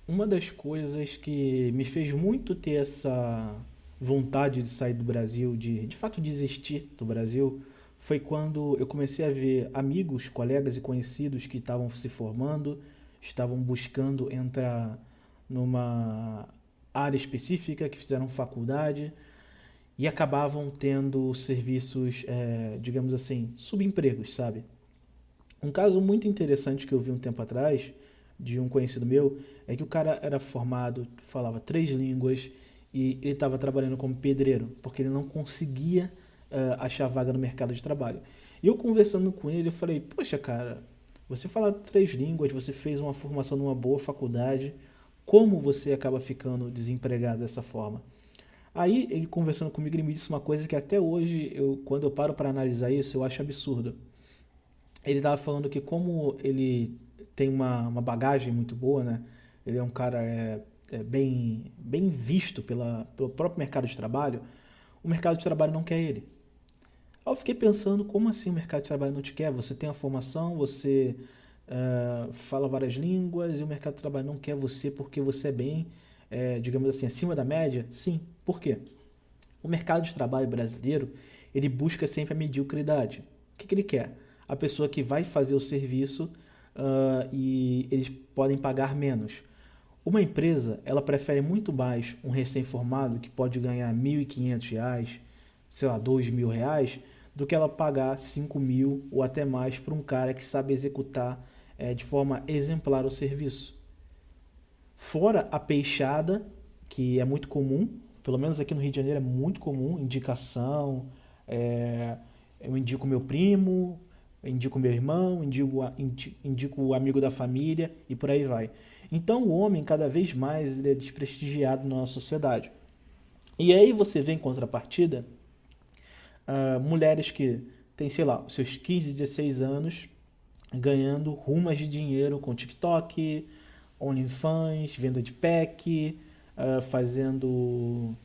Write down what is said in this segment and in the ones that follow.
Uma das coisas que me fez muito ter essa vontade de sair do Brasil, de fato desistir do Brasil, foi quando eu comecei a ver amigos, colegas e conhecidos que estavam se formando, estavam buscando entrar numa área específica, que fizeram faculdade e acabavam tendo serviços, digamos assim, subempregos, sabe? Um caso muito interessante que eu vi um tempo atrás, de um conhecido meu, é que o cara era formado, falava três línguas e ele estava trabalhando como pedreiro, porque ele não conseguia achar vaga no mercado de trabalho. E eu conversando com ele, eu falei, poxa cara, você fala três línguas, você fez uma formação numa boa faculdade, como você acaba ficando desempregado dessa forma? Aí ele conversando comigo, ele me disse uma coisa que até hoje, quando eu paro para analisar isso, eu acho absurdo. Ele estava falando que como ele tem uma bagagem muito boa, né? Ele é um cara bem visto pelo próprio mercado de trabalho. O mercado de trabalho não quer ele. Aí eu fiquei pensando, como assim o mercado de trabalho não te quer? Você tem a formação, você fala várias línguas e o mercado de trabalho não quer você porque você é bem, digamos assim, acima da média? Sim. Por quê? O mercado de trabalho brasileiro, ele busca sempre a mediocridade. O que ele quer? A pessoa que vai fazer o serviço e eles podem pagar menos. Uma empresa, ela prefere muito mais um recém-formado que pode ganhar R$ 1.500, sei lá, R$ 2.000, do que ela pagar 5.000 ou até mais para um cara que sabe executar de forma exemplar o serviço. Fora a peixada, que é muito comum, pelo menos aqui no Rio de Janeiro é muito comum, indicação, é, eu indico meu primo, eu indico meu irmão, indico o amigo da família e por aí vai. Então o homem cada vez mais ele é desprestigiado na nossa sociedade. E aí você vê em contrapartida mulheres que têm, sei lá, seus 15, 16 anos ganhando rumas de dinheiro com TikTok, OnlyFans, venda de pack, fazendo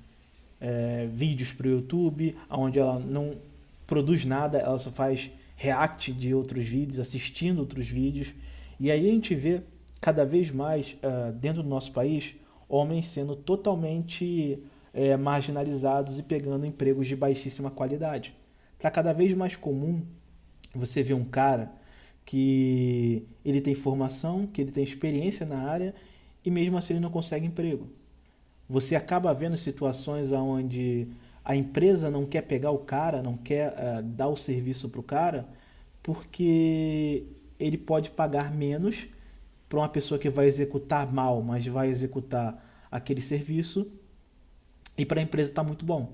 vídeos para o YouTube, onde ela não produz nada, ela só faz react de outros vídeos, assistindo outros vídeos. E aí a gente vê cada vez mais dentro do nosso país homens sendo totalmente marginalizados e pegando empregos de baixíssima qualidade. Está cada vez mais comum você ver um cara que ele tem formação, que ele tem experiência na área e mesmo assim ele não consegue emprego. Você acaba vendo situações onde a empresa não quer pegar o cara, não quer dar o serviço para o cara, porque ele pode pagar menos para uma pessoa que vai executar mal, mas vai executar aquele serviço e para a empresa está muito bom.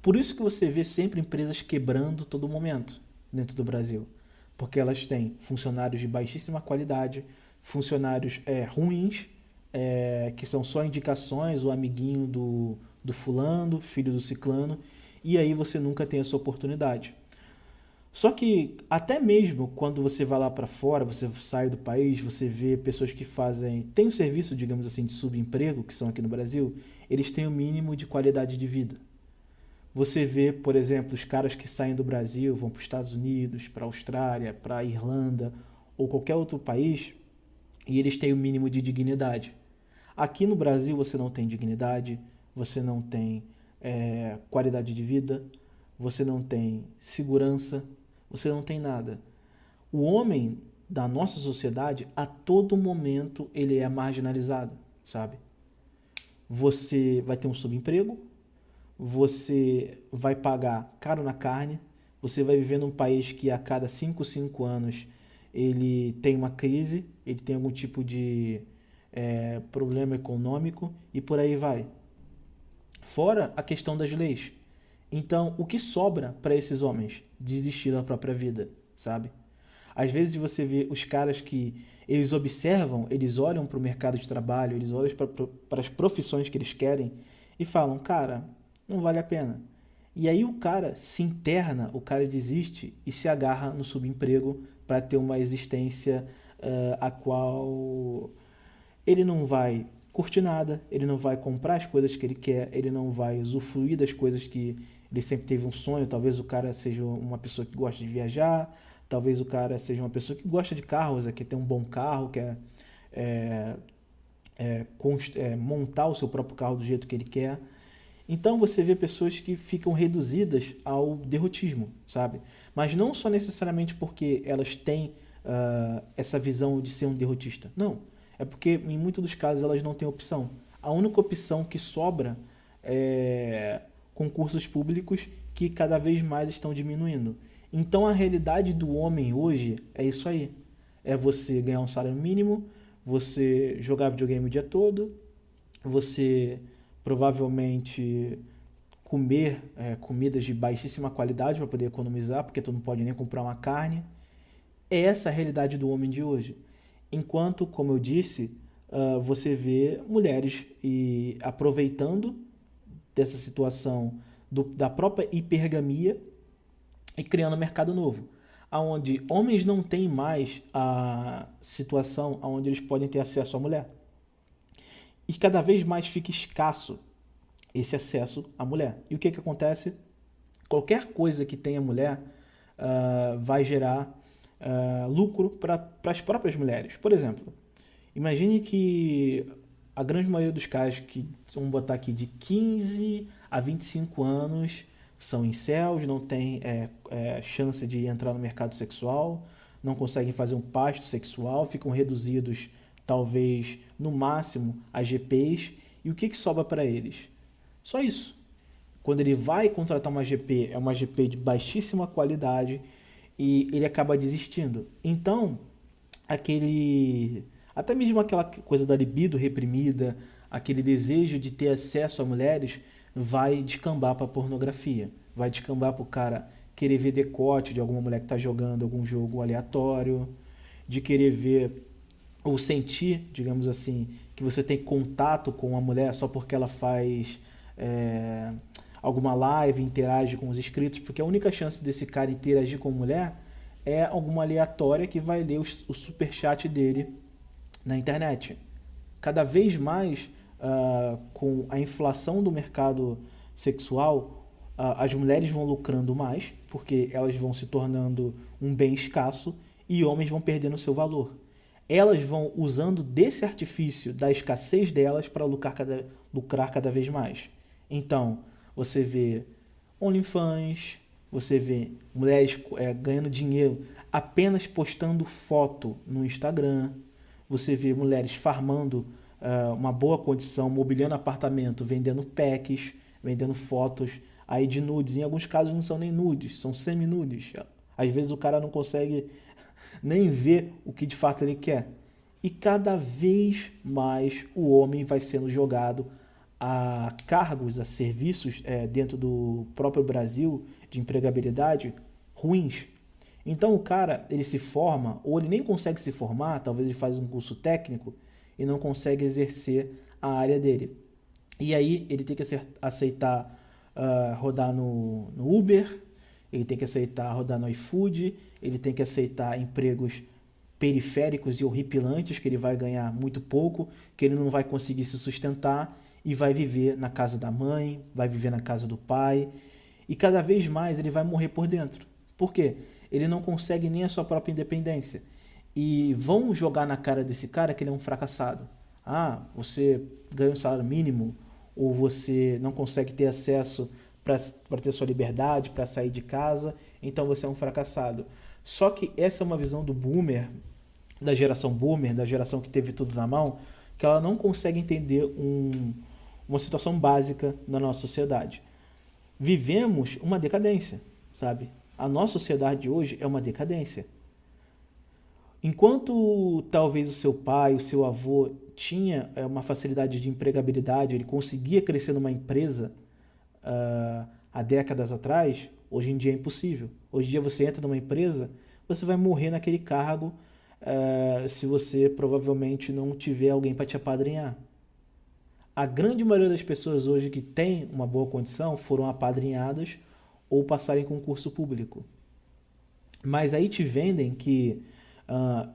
Por isso que você vê sempre empresas quebrando todo momento dentro do Brasil. Porque elas têm funcionários de baixíssima qualidade, funcionários ruins, que são só indicações, o amiguinho do fulano, filho do ciclano, e aí você nunca tem essa oportunidade. Só que até mesmo quando você vai lá para fora, você sai do país, você vê pessoas que fazem, tem um serviço, digamos assim, de subemprego, que são aqui no Brasil, eles têm o mínimo de qualidade de vida. Você vê, por exemplo, os caras que saem do Brasil, vão para os Estados Unidos, para a Austrália, para a Irlanda ou qualquer outro país e eles têm o mínimo de dignidade. Aqui no Brasil você não tem dignidade, você não tem qualidade de vida, você não tem segurança, você não tem nada. O homem da nossa sociedade, a todo momento, ele é marginalizado, sabe? Você vai ter um subemprego, você vai pagar caro na carne, você vai viver num país que a cada 5 anos ele tem uma crise, ele tem algum tipo de problema econômico e por aí vai. Fora a questão das leis. Então, o que sobra para esses homens? Desistir da própria vida, sabe? Às vezes você vê os caras que eles observam, eles olham para o mercado de trabalho, eles olham para as profissões que eles querem e falam, cara, não vale a pena. E aí o cara se interna, o cara desiste e se agarra no subemprego para ter uma existência a qual ele não vai curtir nada, ele não vai comprar as coisas que ele quer, ele não vai usufruir das coisas que ele sempre teve um sonho. Talvez o cara seja uma pessoa que gosta de viajar, talvez o cara seja uma pessoa que gosta de carros, quer ter um bom carro, quer montar o seu próprio carro do jeito que ele quer. Então você vê pessoas que ficam reduzidas ao derrotismo, sabe? Mas não só necessariamente porque elas têm essa visão de ser um derrotista. Não. É porque em muitos dos casos elas não têm opção. A única opção que sobra é concursos públicos que cada vez mais estão diminuindo. Então a realidade do homem hoje é isso aí. É você ganhar um salário mínimo, você jogar videogame o dia todo, você provavelmente comer comidas de baixíssima qualidade para poder economizar, porque tu não pode nem comprar uma carne. É essa a realidade do homem de hoje. Enquanto, como eu disse, você vê mulheres aproveitando dessa situação da própria hipergamia e criando um mercado novo, onde homens não têm mais a situação onde eles podem ter acesso à mulher. E cada vez mais fica escasso esse acesso à mulher. E o que acontece? Qualquer coisa que tenha mulher vai gerar lucro para as próprias mulheres. Por exemplo, imagine que a grande maioria dos casos, que vamos botar aqui de 15 a 25 anos, são incels, não têm chance de entrar no mercado sexual, não conseguem fazer um pasto sexual, ficam reduzidos talvez no máximo a GPs. E o que sobra para eles? Só isso. Quando ele vai contratar uma GP, é uma GP de baixíssima qualidade e ele acaba desistindo. Então, até mesmo aquela coisa da libido reprimida, aquele desejo de ter acesso a mulheres, vai descambar para pornografia. Vai descambar para o cara querer ver decote de alguma mulher que está jogando algum jogo aleatório, de querer ver ou sentir, digamos assim, que você tem contato com a mulher só porque ela faz alguma live, interage com os inscritos, porque a única chance desse cara interagir com a mulher é alguma aleatória que vai ler o superchat dele na internet. Cada vez mais, com a inflação do mercado sexual, as mulheres vão lucrando mais, porque elas vão se tornando um bem escasso e homens vão perdendo seu valor. Elas vão usando desse artifício da escassez delas para lucrar cada vez mais. Então, você vê OnlyFans, você vê mulheres ganhando dinheiro apenas postando foto no Instagram, você vê mulheres farmando uma boa condição, mobiliando apartamento, vendendo packs, vendendo fotos aí de nudes. Em alguns casos não são nem nudes, são semi-nudes. Às vezes o cara não consegue nem ver o que de fato ele quer. E cada vez mais o homem vai sendo jogado a cargos, a serviços dentro do próprio Brasil de empregabilidade ruins. Então o cara, ele se forma, ou ele nem consegue se formar, talvez ele faz um curso técnico e não consegue exercer a área dele. E aí ele tem que aceitar rodar no Uber, ele tem que aceitar rodar no iFood, ele tem que aceitar empregos periféricos e horripilantes, que ele vai ganhar muito pouco, que ele não vai conseguir se sustentar e vai viver na casa da mãe, vai viver na casa do pai, e cada vez mais ele vai morrer por dentro. Por quê? Ele não consegue nem a sua própria independência. E vão jogar na cara desse cara que ele é um fracassado. Ah, você ganha um salário mínimo, ou você não consegue ter acesso para ter sua liberdade, para sair de casa, então você é um fracassado. Só que essa é uma visão do boomer, da geração que teve tudo na mão, que ela não consegue entender uma situação básica na nossa sociedade. Vivemos uma decadência, sabe? A nossa sociedade hoje é uma decadência. Enquanto talvez o seu pai, o seu avô tinha uma facilidade de empregabilidade, ele conseguia crescer numa empresa há décadas atrás, hoje em dia é impossível. Hoje em dia você entra numa empresa, você vai morrer naquele cargo se você provavelmente não tiver alguém para te apadrinhar. A grande maioria das pessoas hoje que tem uma boa condição foram apadrinhadas ou passaram em concurso público. Mas aí te vendem que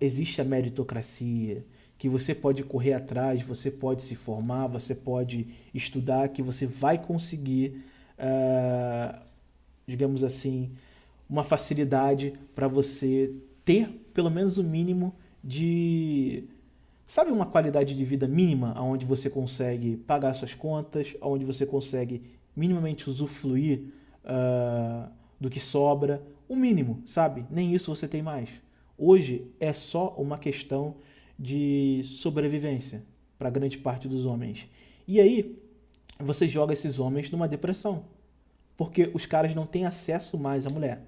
existe a meritocracia, que você pode correr atrás, você pode se formar, você pode estudar, que você vai conseguir, digamos assim, uma facilidade para você ter pelo menos o mínimo de Sabe uma qualidade de vida mínima onde você consegue pagar suas contas, onde você consegue minimamente usufruir do que sobra? O mínimo, sabe? Nem isso você tem mais. Hoje é só uma questão de sobrevivência para grande parte dos homens. E aí você joga esses homens numa depressão, porque os caras não têm acesso mais à mulher.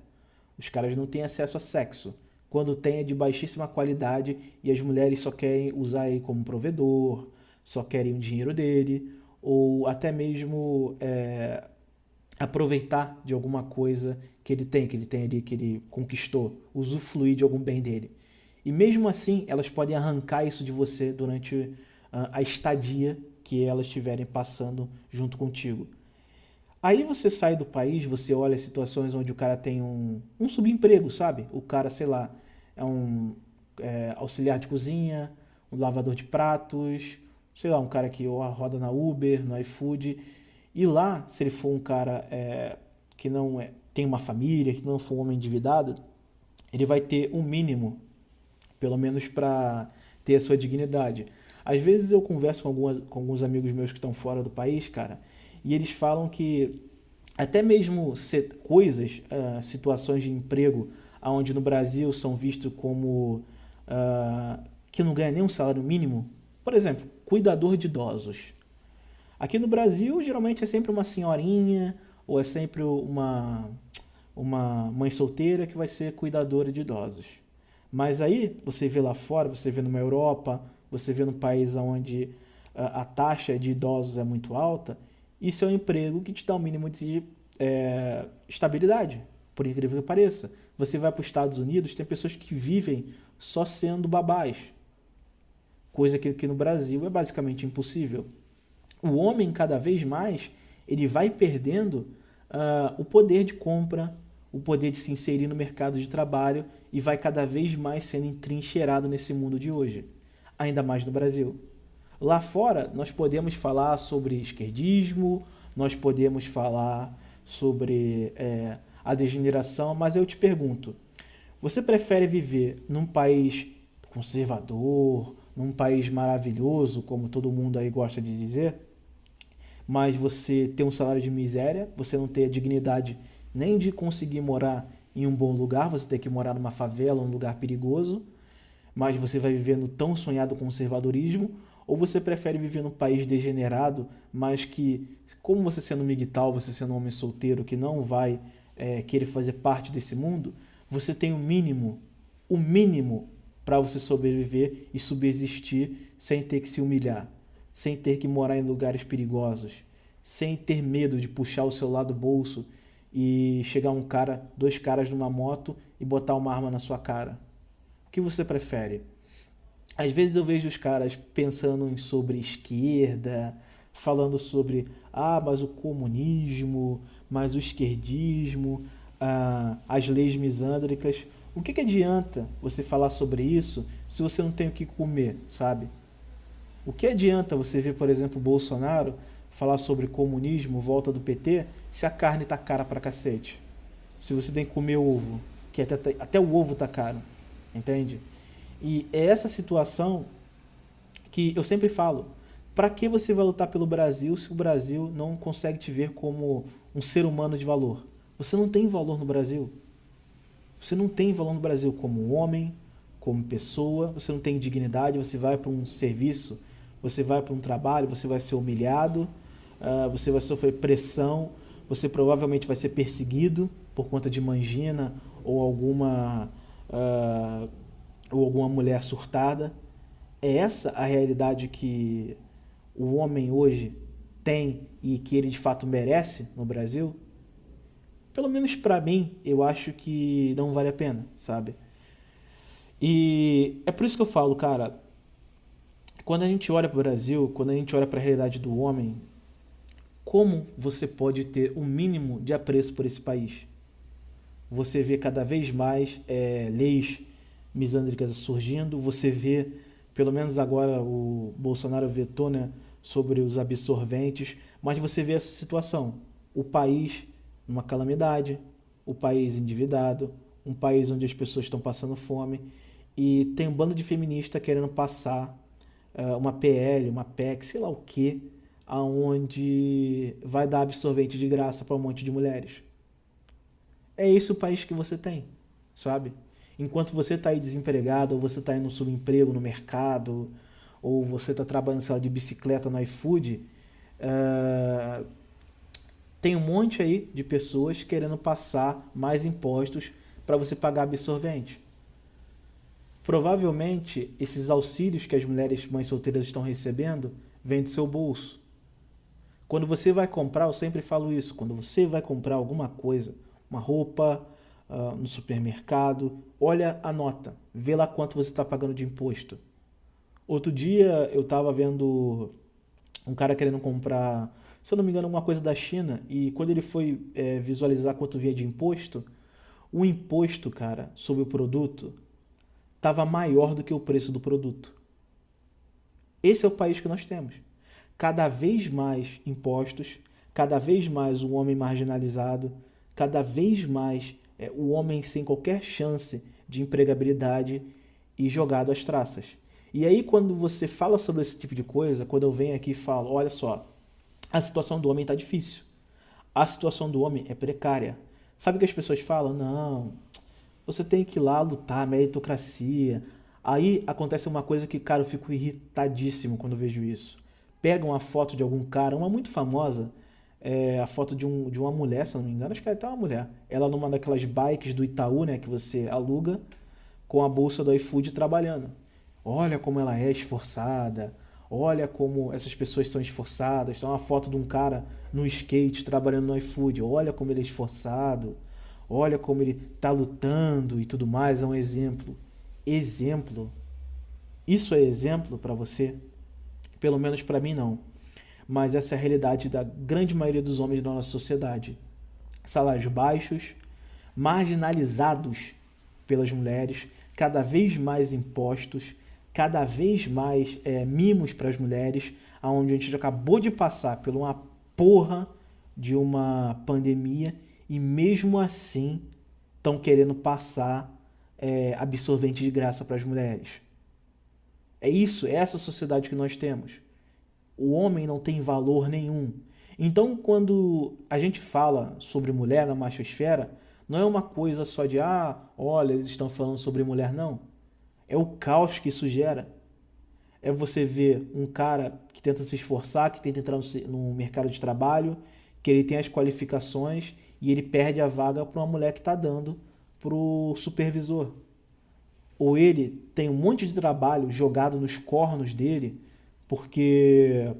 Os caras não têm acesso a sexo. Quando tem é de baixíssima qualidade e as mulheres só querem usar ele como provedor, só querem o dinheiro dele, ou até mesmo aproveitar de alguma coisa que ele tem ali, que ele conquistou, usufruir de algum bem dele. E mesmo assim, elas podem arrancar isso de você durante a estadia que elas estiverem passando junto contigo. Aí você sai do país, você olha situações onde o cara tem um subemprego, sabe? O cara, sei lá, é um auxiliar de cozinha, um lavador de pratos, sei lá, um cara que roda na Uber, no iFood. E lá, se ele for um cara que não tem uma família, que não for um homem endividado, ele vai ter um mínimo, pelo menos para ter a sua dignidade. Às vezes eu converso com alguns amigos meus que estão fora do país, cara, e eles falam que até mesmo coisas, situações de emprego, onde no Brasil são vistos como que não ganha nem um salário mínimo, por exemplo, cuidador de idosos. Aqui no Brasil, geralmente é sempre uma senhorinha ou é sempre uma mãe solteira que vai ser cuidadora de idosos. Mas aí você vê lá fora, você vê numa Europa, você vê num país onde a taxa de idosos é muito alta, isso é um emprego que te dá um mínimo de estabilidade, por incrível que pareça. Você vai para os Estados Unidos, tem pessoas que vivem só sendo babás, coisa que aqui no Brasil é basicamente impossível. O homem, cada vez mais, ele vai perdendo o poder de compra, o poder de se inserir no mercado de trabalho e vai cada vez mais sendo entrincheirado nesse mundo de hoje, ainda mais no Brasil. Lá fora, nós podemos falar sobre esquerdismo, nós podemos falar sobre a degeneração, mas eu te pergunto, você prefere viver num país conservador, num país maravilhoso, como todo mundo aí gosta de dizer, mas você ter um salário de miséria, você não ter a dignidade nem de conseguir morar em um bom lugar, você ter que morar numa favela, um lugar perigoso, mas você vai viver no tão sonhado conservadorismo, ou você prefere viver num país degenerado, mas que, como você sendo migtal, você sendo um homem solteiro que não vai querer fazer parte desse mundo, você tem o mínimo para você sobreviver e subsistir sem ter que se humilhar, sem ter que morar em lugares perigosos, sem ter medo de puxar o seu lado do bolso e chegar dois caras numa moto e botar uma arma na sua cara. O que você prefere? Às vezes eu vejo os caras pensando sobre esquerda, falando sobre, mas o comunismo, mas o esquerdismo, as leis misândricas. O que adianta você falar sobre isso se você não tem o que comer, sabe? O que adianta você ver, por exemplo, o Bolsonaro falar sobre comunismo, volta do PT, se a carne tá cara pra cacete? Se você tem que comer ovo, que até o ovo tá caro, entende? E é essa situação que eu sempre falo. Para que você vai lutar pelo Brasil se o Brasil não consegue te ver como um ser humano de valor? Você não tem valor no Brasil. Você não tem valor no Brasil como homem, como pessoa, você não tem dignidade, você vai para um serviço, você vai para um trabalho, você vai ser humilhado, você vai sofrer pressão, você provavelmente vai ser perseguido por conta de mangina ou alguma mulher surtada. É essa a realidade que o homem hoje tem e que ele de fato merece no Brasil? Pelo menos para mim, eu acho que não vale a pena, sabe? E é por isso que eu falo, cara, quando a gente olha para o Brasil, quando a gente olha para a realidade do homem, como você pode ter um mínimo de apreço por esse país? Você vê cada vez mais leis misândricas surgindo, você vê, pelo menos agora o Bolsonaro vetou, né, sobre os absorventes, mas você vê essa situação, o país numa calamidade, o país endividado, um país onde as pessoas estão passando fome e tem um bando de feministas querendo passar uma PL, uma PEC, sei lá o quê, aonde vai dar absorvente de graça para um monte de mulheres. É esse o país que você tem, sabe? Enquanto você está aí desempregado, ou você está aí no subemprego no mercado, ou você está trabalhando, sei lá, de bicicleta no iFood, uh, tem um monte aí de pessoas querendo passar mais impostos para você pagar absorvente. Provavelmente, esses auxílios que as mulheres mães solteiras estão recebendo vêm do seu bolso. Quando você vai comprar, eu sempre falo isso, quando você vai comprar alguma coisa, uma roupa, no supermercado, olha a nota, vê lá quanto você está pagando de imposto. Outro dia eu estava vendo um cara querendo comprar, se eu não me engano, alguma coisa da China, e quando ele foi visualizar quanto via de imposto, o imposto, cara, sobre o produto estava maior do que o preço do produto. Esse é o país que nós temos. Cada vez mais impostos, cada vez mais o homem marginalizado, cada vez mais o homem sem qualquer chance de empregabilidade e jogado às traças. E aí quando você fala sobre esse tipo de coisa, quando eu venho aqui e falo, olha só, a situação do homem está difícil. A situação do homem é precária. Sabe o que as pessoas falam? Não, você tem que ir lá lutar, meritocracia. Aí acontece uma coisa que, cara, eu fico irritadíssimo quando eu vejo isso. Pegam a foto de algum cara, uma muito famosa, a foto de uma mulher, se eu não me engano, acho que é até uma mulher. Ela numa daquelas bikes do Itaú, né, que você aluga, com a bolsa do iFood trabalhando. Olha como ela é esforçada, olha como essas pessoas são esforçadas. Tem uma foto de um cara no skate trabalhando no iFood, olha como ele é esforçado, olha como ele está lutando e tudo mais, é um exemplo. Exemplo? Isso é exemplo para você? Pelo menos para mim não. Mas essa é a realidade da grande maioria dos homens da nossa sociedade. Salários baixos, marginalizados pelas mulheres, cada vez mais impostos, cada vez mais mimos para as mulheres, onde a gente já acabou de passar por uma porra de uma pandemia e mesmo assim estão querendo passar absorvente de graça para as mulheres. É isso, é essa sociedade que nós temos. O homem não tem valor nenhum. Então, quando a gente fala sobre mulher na machosfera, não é uma coisa só de, olha, eles estão falando sobre mulher, não. É o caos que isso gera. É você ver um cara que tenta se esforçar, que tenta entrar no mercado de trabalho, que ele tem as qualificações e ele perde a vaga para uma mulher que está dando para o supervisor. Ou ele tem um monte de trabalho jogado nos cornos dele, porque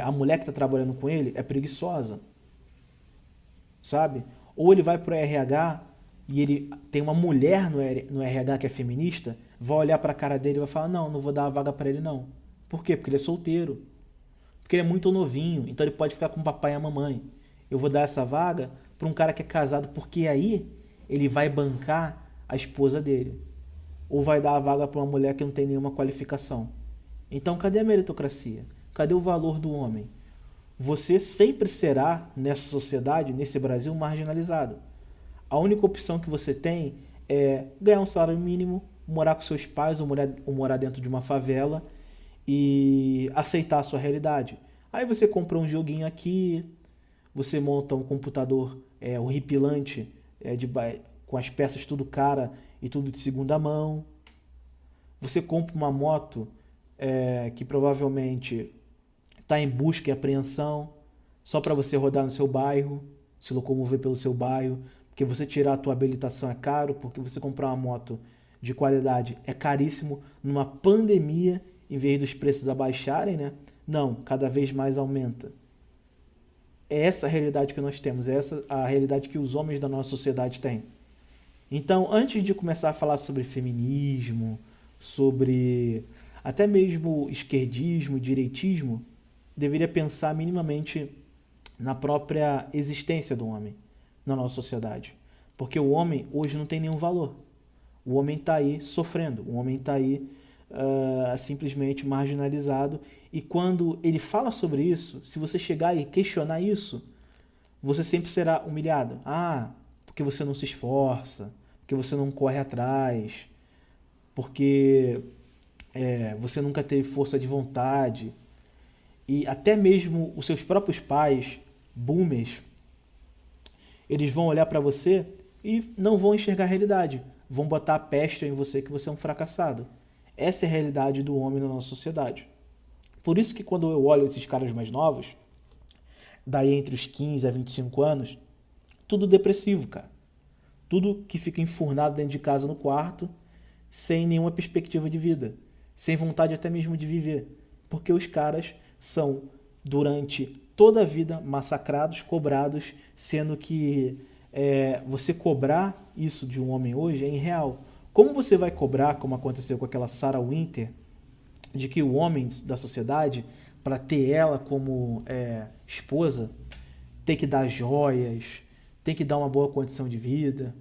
a mulher que está trabalhando com ele é preguiçosa, sabe? Ou ele vai para o RH e ele tem uma mulher no RH que é feminista, vai olhar para a cara dele e vai falar, não vou dar a vaga para ele não. Por quê? Porque ele é solteiro. Porque ele é muito novinho, então ele pode ficar com o papai e a mamãe. Eu vou dar essa vaga para um cara que é casado, porque aí ele vai bancar a esposa dele. Ou vai dar a vaga para uma mulher que não tem nenhuma qualificação. Então, cadê a meritocracia? Cadê o valor do homem? Você sempre será, nessa sociedade, nesse Brasil, marginalizado. A única opção que você tem é ganhar um salário mínimo, morar com seus pais ou morar dentro de uma favela e aceitar a sua realidade. Aí você compra um joguinho aqui, você monta um computador horripilante, com as peças tudo cara e tudo de segunda mão. Você compra uma moto que provavelmente está em busca e apreensão, só para você rodar no seu bairro, se locomover pelo seu bairro, porque você tirar a tua habilitação é caro, porque você comprar uma moto de qualidade é caríssimo, numa pandemia, em vez dos preços abaixarem, né? Não, cada vez mais aumenta. É essa a realidade que nós temos, é essa a realidade que os homens da nossa sociedade têm. Então, antes de começar a falar sobre feminismo, sobre até mesmo esquerdismo, direitismo, deveria pensar minimamente na própria existência do homem na nossa sociedade. Porque o homem hoje não tem nenhum valor. O homem está aí sofrendo, o homem está aí simplesmente marginalizado. E quando ele fala sobre isso, se você chegar e questionar isso, você sempre será humilhado. Porque você não se esforça, porque você não corre atrás, porque você nunca teve força de vontade, e até mesmo os seus próprios pais, boomers, eles vão olhar para você e não vão enxergar a realidade. Vão botar a peste em você que você é um fracassado. Essa é a realidade do homem na nossa sociedade. Por isso que quando eu olho esses caras mais novos, daí entre os 15 a 25 anos, tudo depressivo, cara. Tudo que fica enfurnado dentro de casa no quarto, sem nenhuma perspectiva de vida, sem vontade até mesmo de viver. Porque os caras são, durante toda a vida, massacrados, cobrados, sendo que você cobrar isso de um homem hoje é irreal. Como você vai cobrar, como aconteceu com aquela Sarah Winter, de que o homem da sociedade, para ter ela como esposa, tem que dar joias, tem que dar uma boa condição de vida.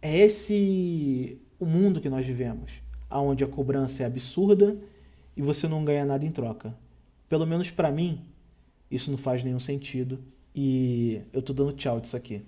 É esse o mundo que nós vivemos, onde a cobrança é absurda e você não ganha nada em troca. Pelo menos para mim, isso não faz nenhum sentido e eu tô dando tchau disso aqui.